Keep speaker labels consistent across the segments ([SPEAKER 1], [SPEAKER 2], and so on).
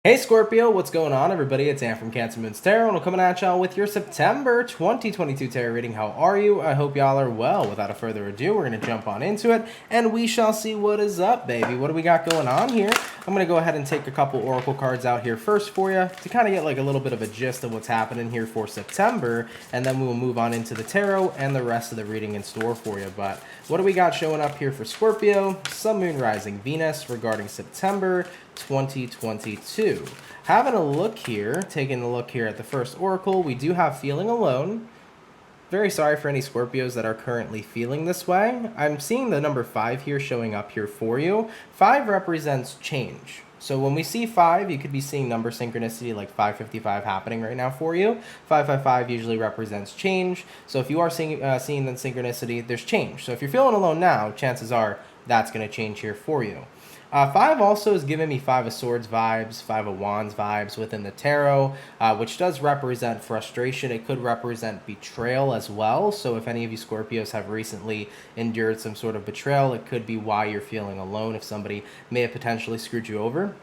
[SPEAKER 1] Hey Scorpio, what's going on everybody? It's Ann from CancerMoonsTarot and I'm coming at y'all with your September 2022 tarot reading. How are you? I hope y'all are well. Without further ado, we're going to jump on into it and we shall see what is up, baby. What do we got going on here? I'm going to go ahead and take a couple oracle cards out here first for you to kind of get like a little bit of a gist of what's happening here for September, and then we will move on into the tarot and the rest of the reading in store for you. But what do we got showing up here for Scorpio, Sun, Moon, Rising, Venus regarding September 2022. Having a look here, taking a look here at the first oracle, we do have feeling alone. Very sorry for any Scorpios that are currently feeling this way. I'm seeing the number 5 here showing up here for you. 5 represents change. So when we see 5, you could be seeing number synchronicity like 555 happening right now for you. 555 usually represents change. So if you are seeing the synchronicity, there's change. So if you're feeling alone now, chances are that's going to change here for you. 5 also is giving me 5 of Swords vibes, 5 of Wands vibes within the tarot, which does represent frustration. It could represent betrayal as well. So if any of you Scorpios have recently endured some sort of betrayal, it could be why you're feeling alone, if somebody may have potentially screwed you over.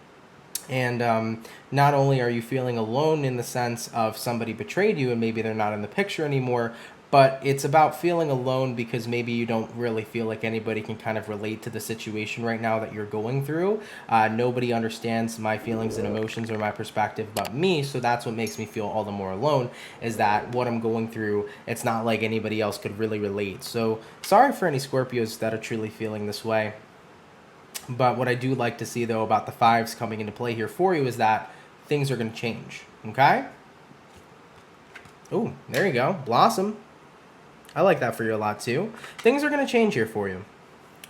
[SPEAKER 1] And not only are you feeling alone in the sense of somebody betrayed you and maybe they're not in the picture anymore, but it's about feeling alone because maybe you don't really feel like anybody can kind of relate to the situation right now that you're going through. Nobody understands my feelings and emotions or my perspective but me, so that's what makes me feel all the more alone, is that what I'm going through, it's not like anybody else could really relate. So sorry for any Scorpios that are truly feeling this way. But what I do like to see, though, about the 5s coming into play here for you is that things are going to change, okay? Oh, there you go. Blossom. I like that for you a lot, too. Things are going to change here for you.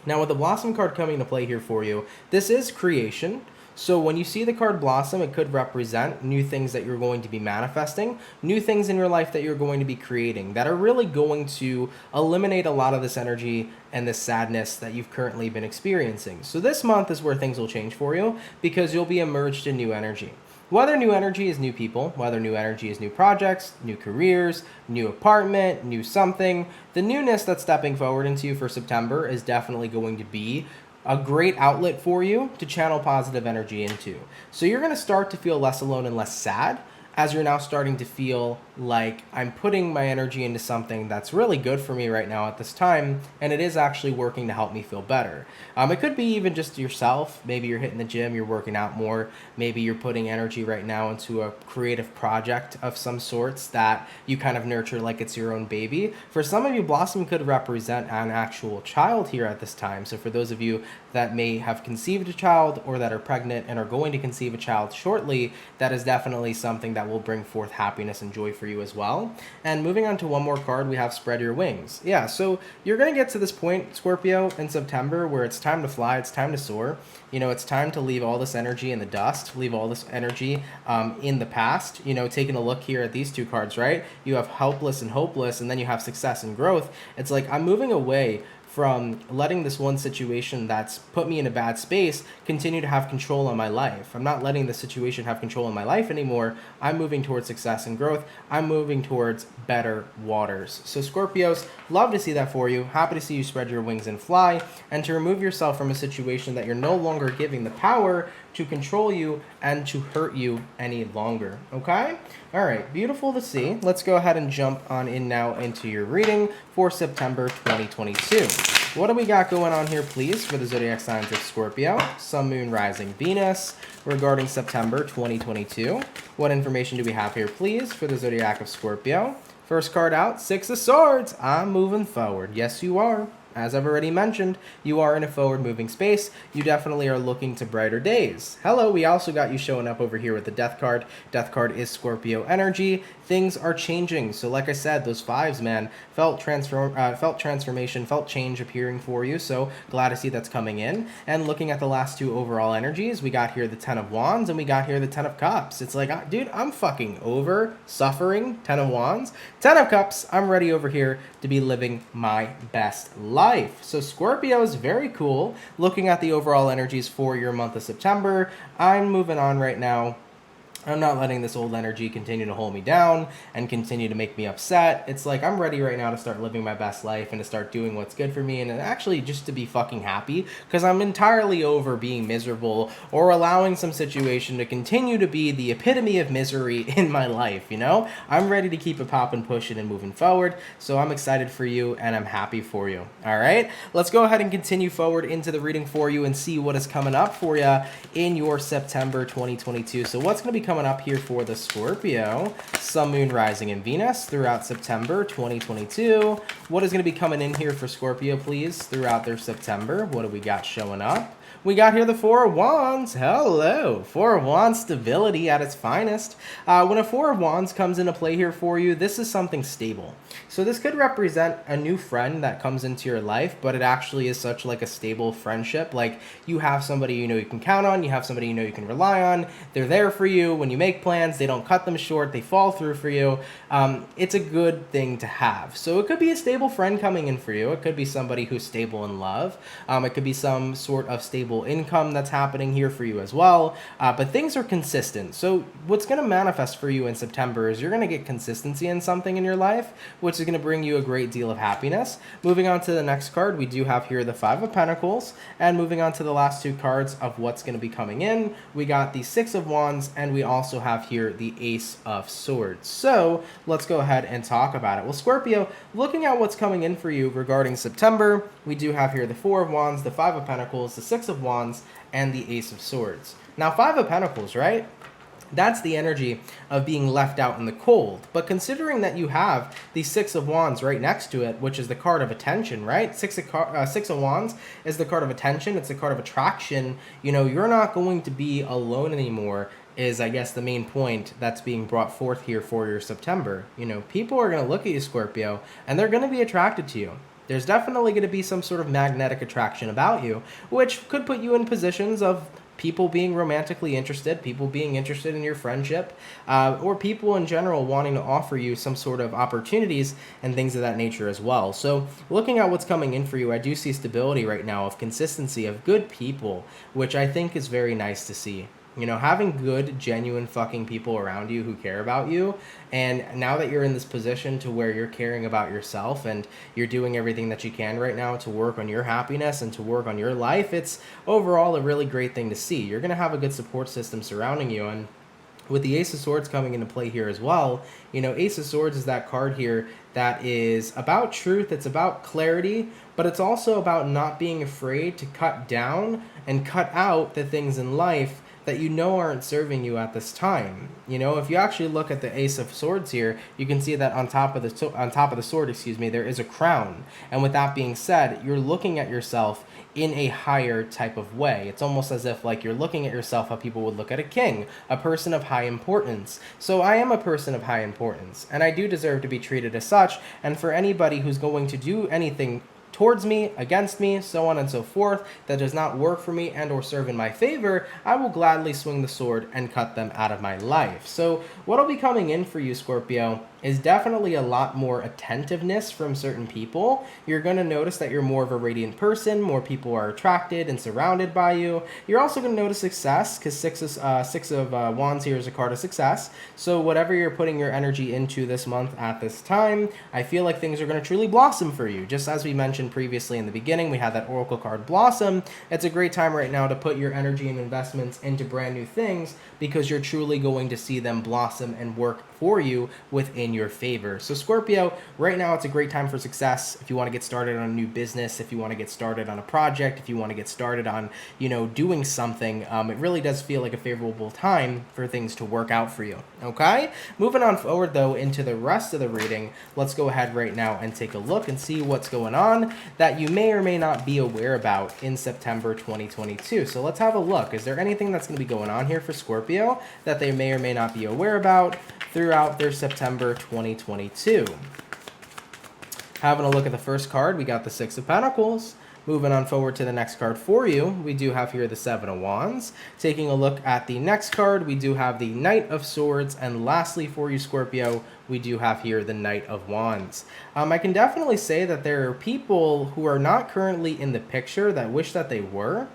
[SPEAKER 1] Now, with the Blossom card coming into play here for you, this is creation. So when you see the card Blossom, it could represent new things that you're going to be manifesting, new things in your life that you're going to be creating that are really going to eliminate a lot of this energy and this sadness that you've currently been experiencing. So this month is where things will change for you because you'll be immersed in new energy. Whether new energy is new people, whether new energy is new projects, new careers, new apartment, new something, the newness that's stepping forward into you for September is definitely going to be a great outlet for you to channel positive energy into. So you're going to start to feel less alone and less sad as you're now starting to feel like I'm putting my energy into something that's really good for me right now at this time, and it is actually working to help me feel better. It could be even just yourself. Maybe you're hitting the gym, you're working out more. Maybe you're putting energy right now into a creative project of some sorts that you kind of nurture like it's your own baby. For some of you, Blossom could represent an actual child here at this time. So for those of you that may have conceived a child or that are pregnant and are going to conceive a child shortly, that is definitely something that will bring forth happiness and joy for you as well. And moving on to one more card, we have Spread Your Wings. Yeah, so you're going to get to this point, Scorpio, in September where it's time to fly, it's time to soar. You know, it's time to leave all this energy in the dust, leave all this energy in the past. You know, taking a look here at these two cards, right? You have helpless and hopeless, and then you have success and growth. It's like I'm moving away from letting this one situation that's put me in a bad space continue to have control on my life. I'm not letting the situation have control on my life anymore. I'm moving towards success and growth. I'm moving towards better waters. So Scorpios, love to see that for you. Happy to see you spread your wings and fly, and to remove yourself from a situation that you're no longer giving the power to control you and to hurt you any longer, okay? All right, beautiful to see. Let's go ahead and jump on in now into your reading for September 2022. What do we got going on here, please, for the zodiac signs of Scorpio, Sun, Moon, Rising, Venus, regarding September 2022? What information do we have here, please, for the zodiac of Scorpio? First card out, 6 of Swords. I'm moving forward. Yes, you are. As I've already mentioned, you are in a forward-moving space. You definitely are looking to brighter days. Hello, we also got you showing up over here with the Death card. Death card is Scorpio energy. Things are changing. So like I said, those 5s, man, felt transformation, felt change appearing for you. So glad to see that's coming in. And looking at the last 2 overall energies, we got here the 10 of Wands and we got here the 10 of Cups. It's like, dude, I'm fucking over suffering. 10 of Wands, 10 of Cups. I'm ready over here to be living my best life. So Scorpio is very cool. Looking at the overall energies for your month of September, I'm moving on right now I'm not letting this old energy continue to hold me down and continue to make me upset. It's like I'm ready right now to start living my best life and to start doing what's good for me and actually just to be fucking happy, because I'm entirely over being miserable or allowing some situation to continue to be the epitome of misery in my life, you know? I'm ready to keep it popping, pushing, and moving forward. So I'm excited for you and I'm happy for you. All right? Let's go ahead and continue forward into the reading for you and see what is coming up for you in your September 2022. So what's going to be coming up here for the Scorpio, Sun, Moon, Rising, and Venus throughout September 2022? What is going to be coming in here for Scorpio, please, throughout their September? What do we got showing up? We got here the Four of Wands. Hello. Four of Wands, stability at its finest. When a Four of Wands comes into play here for you, this is something stable. So this could represent a new friend that comes into your life, but it actually is such like a stable friendship. Like you have somebody you know you can count on, you have somebody you know you can rely on. They're there for you when you make plans. They don't cut them short. They fall through for you. It's a good thing to have. So it could be a stable friend coming in for you. It could be somebody who's stable in love. It could be some sort of stable income that's happening here for you as well, but things are consistent. So what's going to manifest for you in September is you're going to get consistency in something in your life, which is going to bring you a great deal of happiness. Moving on to the next card, we do have here the Five of Pentacles, and moving on to the last two cards of what's going to be coming in, we got the Six of Wands, and we also have here the Ace of Swords. So let's go ahead and talk about it. Well, Scorpio, looking at what's coming in for you regarding September, we do have here the Four of Wands, the Five of Pentacles, the Six of Wands, and the Ace of Swords. Now, Five of Pentacles, right? That's the energy of being left out in the cold. But considering that you have the Six of Wands right next to it, which is the card of attention, right? Six of Wands is the card of attention. It's the card of attraction. You know, you're not going to be alone anymore is, I guess, the main point that's being brought forth here for your September. You know, people are going to look at you, Scorpio, and they're going to be attracted to you. There's definitely going to be some sort of magnetic attraction about you, which could put you in positions of people being romantically interested, people being interested in your friendship, or people in general wanting to offer you some sort of opportunities and things of that nature as well. So looking at what's coming in for you, I do see stability right now of consistency of good people, which I think is very nice to see. You know, having good, genuine fucking people around you who care about you. And now that you're in this position to where you're caring about yourself and you're doing everything that you can right now to work on your happiness and to work on your life, it's overall a really great thing to see. You're going to have a good support system surrounding you. And with the Ace of Swords coming into play here as well, you know, Ace of Swords is that card here that is about truth, it's about clarity, but it's also about not being afraid to cut down and cut out the things in life that you know aren't serving you at this time. You know, if you actually look at the Ace of Swords here, you can see that on top of the sword, there is a crown. And with that being said, you're looking at yourself in a higher type of way. It's almost as if like you're looking at yourself how people would look at a king, a person of high importance. So I am a person of high importance, and I do deserve to be treated as such. And for anybody who's going to do anything towards me, against me, so on and so forth, that does not work for me and or serve in my favor, I will gladly swing the sword and cut them out of my life. So what'll be coming in for you, Scorpio, is definitely a lot more attentiveness from certain people. You're going to notice that you're more of a radiant person, more people are attracted and surrounded by you. You're also going to notice success, because Six of Wands here is a card of success. So whatever you're putting your energy into this month at this time, I feel like things are going to truly blossom for you. Just as we mentioned previously in the beginning, we had that Oracle card Blossom. It's a great time right now to put your energy and investments into brand new things, because you're truly going to see them blossom and work for you within your favor. So Scorpio, right now it's a great time for success. If you want to get started on a new business, if you want to get started on a project, if you want to get started on, you know, doing something, it really does feel like a favorable time for things to work out for you. Okay? Moving on forward though into the rest of the reading, let's go ahead right now and take a look and see what's going on that you may or may not be aware about in September 2022. So let's have a look. Is there anything that's going to be going on here for Scorpio that they may or may not be aware about throughout their September 2022? Having a look at the first card, we got the Six of Pentacles. Moving on forward to the next card for you, we do have here the Seven of Wands. Taking a look at the next card, we do have the Knight of Swords. And lastly for you, Scorpio, we do have here the Knight of Wands. I can definitely say that there are people who are not currently in the picture that wish that they were.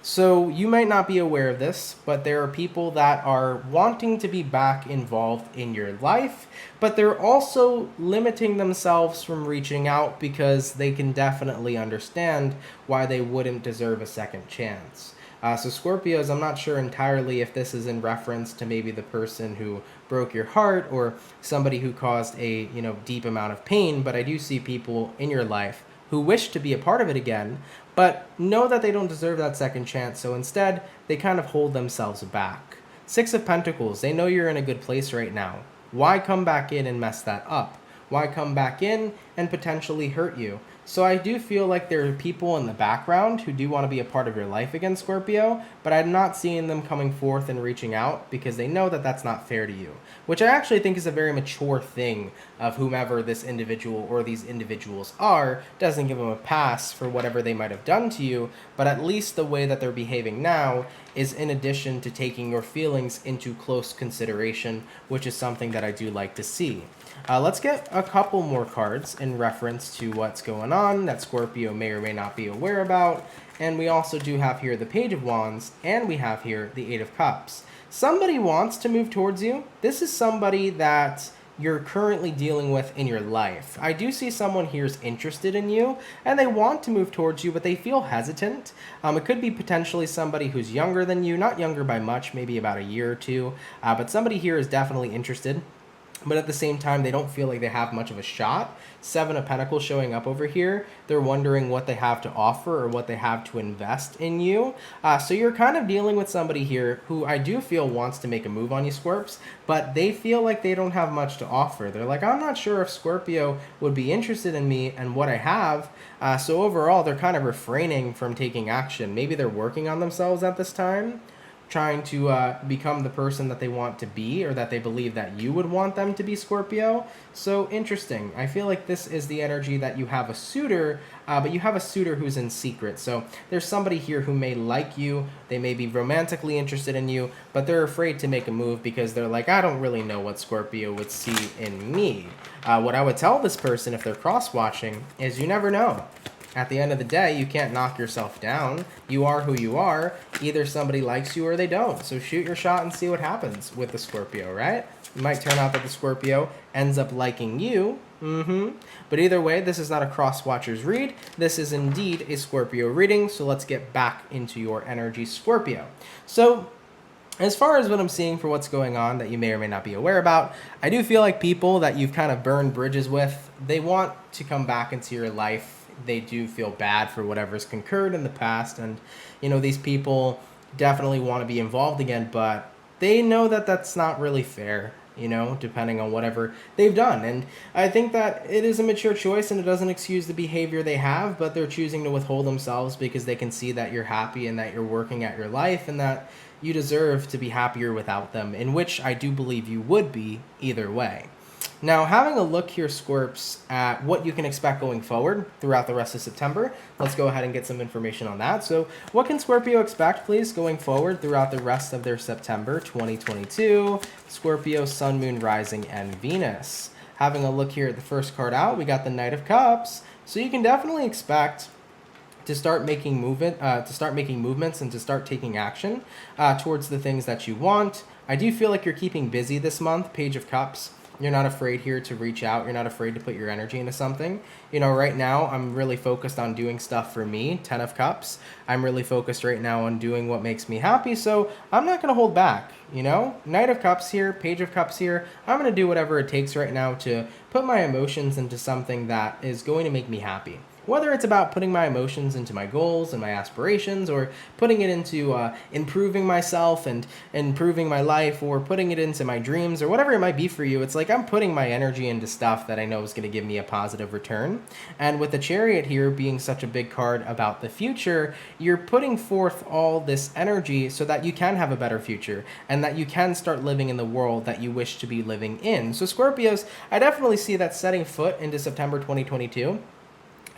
[SPEAKER 1] So you might not be aware of this, but there are people that are wanting to be back involved in your life, but they're also limiting themselves from reaching out because they can definitely understand why they wouldn't deserve a second chance. So Scorpios, I'm not sure entirely if this is in reference to maybe the person who broke your heart or somebody who caused a deep amount of pain, but I do see people in your life who wish to be a part of it again, but know that they don't deserve that second chance, so instead they kind of hold themselves back. Six of Pentacles, they know you're in a good place right now. Why come back in and mess that up? Why come back in and potentially hurt you? So I do feel like there are people in the background who do want to be a part of your life again, Scorpio, but I'm not seeing them coming forth and reaching out because they know that that's not fair to you, which I actually think is a very mature thing of whomever this individual or these individuals are. Doesn't give them a pass for whatever they might have done to you, but at least the way that they're behaving now is in addition to taking your feelings into close consideration, which is something that I do like to see. Let's get a couple more cards in reference to what's going on that Scorpio may or may not be aware about. And we also do have here the Page of Wands, and we have here the Eight of Cups. Somebody wants to move towards you. This is somebody that you're currently dealing with in your life. I do see someone here is interested in you, and they want to move towards you, but they feel hesitant. It could be potentially somebody who's younger than you, not younger by much, maybe about a year or two, but somebody here is definitely interested. But at the same time, they don't feel like they have much of a shot. Seven of Pentacles showing up over here. They're wondering what they have to offer or what they have to invest in you. So you're kind of dealing with somebody here who I do feel wants to make a move on you, Scorps, but they feel like they don't have much to offer. They're like, I'm not sure if Scorpio would be interested in me and what I have. So overall, they're kind of refraining from taking action. Maybe they're working on themselves at this time, trying to become the person that they want to be or that they believe that you would want them to be, Scorpio. So interesting. I feel like this is the energy that you have a suitor, but you have a suitor who's in secret. So there's somebody here who may like you. They may be romantically interested in you, but they're afraid to make a move because they're like, I don't really know what Scorpio would see in me. What I would tell this person if they're cross-watching is you never know. At the end of the day, you can't knock yourself down. You are who you are. Either somebody likes you or they don't. So shoot your shot and see what happens with the Scorpio, right? It might turn out that the Scorpio ends up liking you. But either way, this is not a cross-watcher's read. This is indeed a Scorpio reading. So let's get back into your energy, Scorpio. So as far as what I'm seeing for what's going on that you may or may not be aware about, I do feel like people that you've kind of burned bridges with, they want to come back into your life. They do feel bad for whatever's concurred in the past, and these people definitely want to be involved again, but they know that that's not really fair, depending on whatever they've done. And I think that it is a mature choice, and it doesn't excuse the behavior they have, but they're choosing to withhold themselves because they can see that you're happy and that you're working at your life and that you deserve to be happier without them, in which I do believe you would be either way. Now, having a look here, Scorps, at what you can expect going forward throughout the rest of September, let's go ahead and get some information on that. So what can Scorpio expect, please, going forward throughout the rest of their September 2022? Scorpio, Sun, Moon, Rising, and Venus. Having a look here at the first card out, we got the Knight of Cups. So you can definitely expect to start making movements and to start taking action towards the things that you want. I do feel like you're keeping busy this month, Page of Cups. You're not afraid here to reach out. You're not afraid to put your energy into something. Right now, I'm really focused on doing stuff for me, 10 of Cups. I'm really focused right now on doing what makes me happy, so I'm not going to hold back, Knight of Cups here, Page of Cups here. I'm going to do whatever it takes right now to put my emotions into something that is going to make me happy. Whether it's about putting my emotions into my goals and my aspirations, or putting it into improving myself and improving my life, or putting it into my dreams, or whatever it might be for you, it's like I'm putting my energy into stuff that I know is going to give me a positive return. And with the Chariot here being such a big card about the future, you're putting forth all this energy so that you can have a better future and that you can start living in the world that you wish to be living in. So Scorpios, I definitely see that setting foot into September 2022.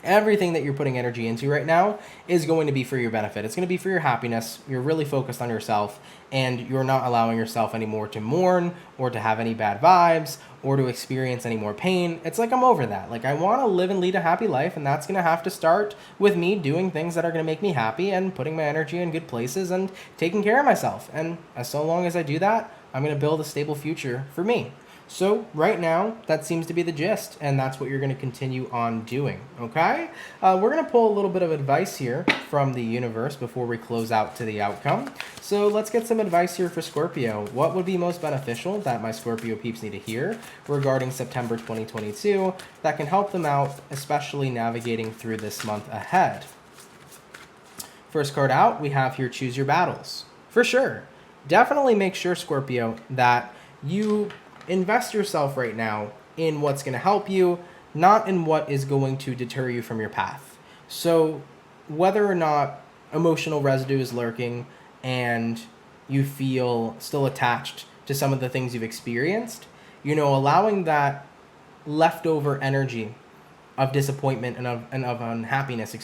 [SPEAKER 1] Everything that you're putting energy into right now is going to be for your benefit. It's going to be for your happiness. You're really focused on yourself, and you're not allowing yourself anymore to mourn or to have any bad vibes or to experience any more pain. It's like I'm over that. Like, I want to live and lead a happy life, and that's going to have to start with me doing things that are going to make me happy and putting my energy in good places and taking care of myself. And as so long as I do that, I'm going to build a stable future for me. So right now, that seems to be the gist, and that's what you're going to continue on doing, okay? We're going to pull a little bit of advice here from the universe before we close out to the outcome. So let's get some advice here for Scorpio. What would be most beneficial that my Scorpio peeps need to hear regarding September 2022 that can help them out, especially navigating through this month ahead? First card out, we have here Choose Your Battles. For sure. Definitely make sure, Scorpio, that you invest yourself right now in what's going to help you, not in what is going to deter you from your path. So whether or not emotional residue is lurking and you feel still attached to some of the things you've experienced, allowing that leftover energy of disappointment and of unhappiness,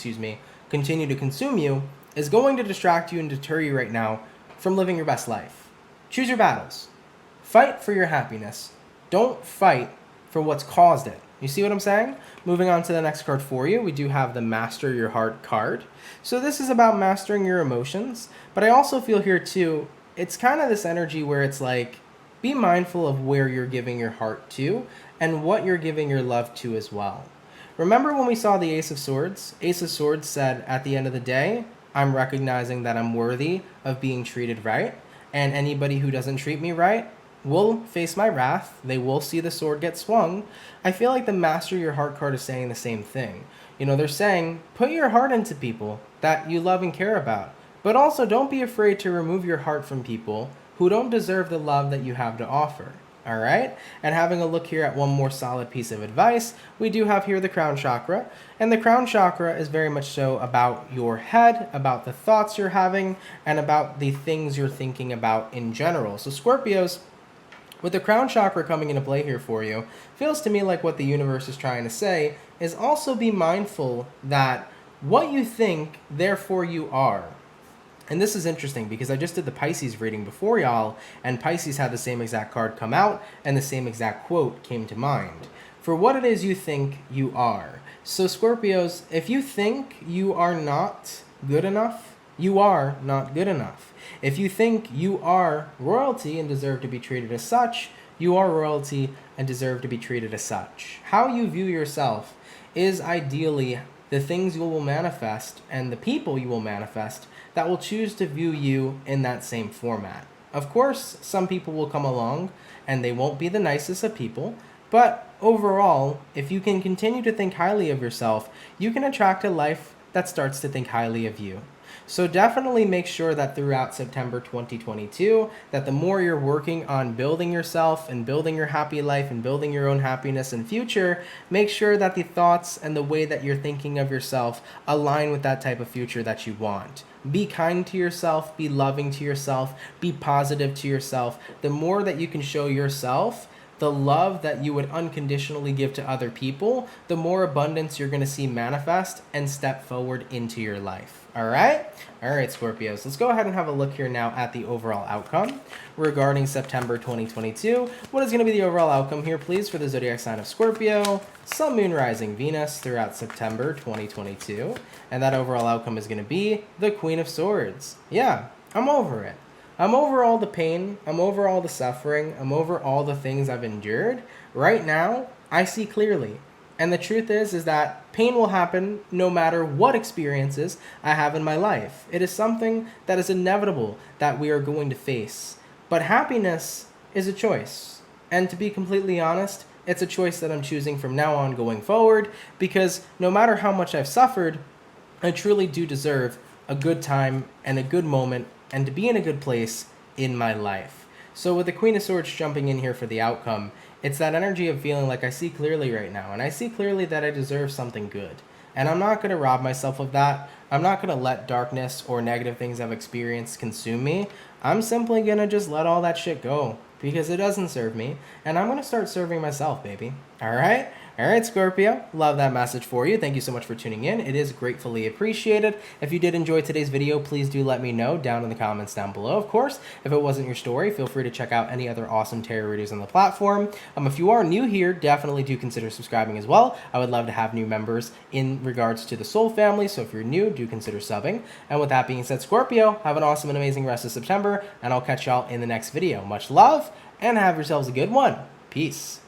[SPEAKER 1] continue to consume you is going to distract you and deter you right now from living your best life. Choose your battles. Fight for your happiness. Don't fight for what's caused it. You see what I'm saying? Moving on to the next card for you, we do have the Master Your Heart card. So this is about mastering your emotions, but I also feel here too, it's kind of this energy where it's like, be mindful of where you're giving your heart to and what you're giving your love to as well. Remember when we saw the Ace of Swords? Ace of Swords said, at the end of the day, I'm recognizing that I'm worthy of being treated right, and anybody who doesn't treat me right will face my wrath. They will see the sword get swung. I feel like the Master Your Heart card is saying the same thing. They're saying, put your heart into people that you love and care about, but also don't be afraid to remove your heart from people who don't deserve the love that you have to offer. All right? And having a look here at one more solid piece of advice, we do have here the crown chakra. And the crown chakra is very much so about your head, about the thoughts you're having, and about the things you're thinking about in general. So Scorpios, with the crown chakra coming into play here for you, feels to me like what the universe is trying to say is also be mindful that what you think, therefore you are. And this is interesting because I just did the Pisces reading before y'all, and Pisces had the same exact card come out, and the same exact quote came to mind. For what it is you think you are. So Scorpios, if you think you are not good enough, you are not good enough. If you think you are royalty and deserve to be treated as such, you are royalty and deserve to be treated as such. How you view yourself is ideally the things you will manifest and the people you will manifest that will choose to view you in that same format. Of course, some people will come along and they won't be the nicest of people, but overall, if you can continue to think highly of yourself, you can attract a life that starts to think highly of you. So definitely make sure that throughout September 2022, that the more you're working on building yourself and building your happy life and building your own happiness and future, make sure that the thoughts and the way that you're thinking of yourself align with that type of future that you want. Be kind to yourself, be loving to yourself, be positive to yourself. The more that you can show yourself the love that you would unconditionally give to other people, the more abundance you're going to see manifest and step forward into your life. All right? All right, Scorpios. Let's go ahead and have a look here now at the overall outcome regarding September 2022. What is going to be the overall outcome here, please, for the zodiac sign of Scorpio, Sun, Moon, Rising, Venus throughout September 2022? And that overall outcome is going to be the Queen of Swords. Yeah, I'm over it. I'm over all the pain, I'm over all the suffering, I'm over all the things I've endured. Right now, I see clearly. And the truth is that pain will happen no matter what experiences I have in my life. It is something that is inevitable that we are going to face. But happiness is a choice. And to be completely honest, it's a choice that I'm choosing from now on going forward, because no matter how much I've suffered, I truly do deserve a good time and a good moment and to be in a good place in my life. So with the Queen of Swords jumping in here for the outcome, it's that energy of feeling like I see clearly right now, and I see clearly that I deserve something good. And I'm not going to rob myself of that. I'm not going to let darkness or negative things I've experienced consume me. I'm simply going to just let all that shit go because it doesn't serve me, and I'm going to start serving myself, baby. All right? All right, Scorpio, love that message for you. Thank you so much for tuning in. It is gratefully appreciated. If you did enjoy today's video, please do let me know down in the comments down below. Of course, if it wasn't your story, feel free to check out any other awesome tarot readers on the platform. If you are new here, definitely do consider subscribing as well. I would love to have new members in regards to the Soul family, so if you're new, do consider subbing. And with that being said, Scorpio, have an awesome and amazing rest of September, and I'll catch y'all in the next video. Much love, and have yourselves a good one. Peace.